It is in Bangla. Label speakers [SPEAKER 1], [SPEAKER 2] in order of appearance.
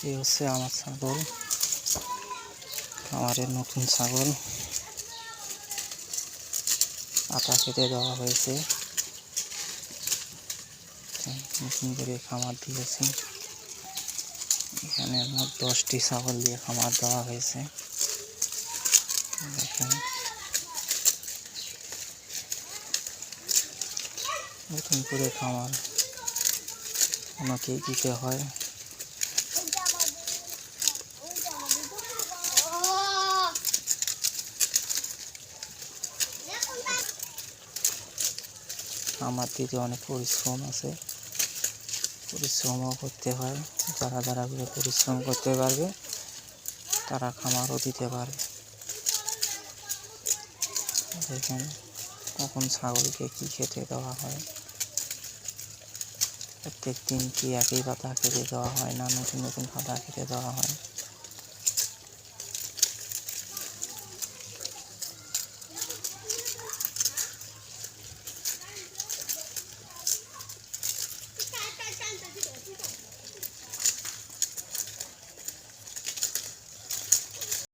[SPEAKER 1] এই হচ্ছে আমার ছাগল, আমাদের নতুন ছাগল। আটা খেতে দেওয়া হয়েছে, নতুন করে খামার দিয়েছি। এখানে মোট 10টি ছাগল দিয়ে খামার দেওয়া হয়েছে। দেখেন নতুন করে খামার ওনাকেই দিতে হয়। খামার দিতে অনেক পরিশ্রম আছে, পরিশ্রমও করতে হয়। যারা যারা করে পরিশ্রম করতে পারবে তারা খামারও দিতে পারবে। দেখেন কখন ছাগলকে কি খেতে দেওয়া হয়। প্রত্যেক দিন কি একই পাতা খেতে দেওয়া হয় না নতুন নতুন পাতা খেতে দেওয়া হয়।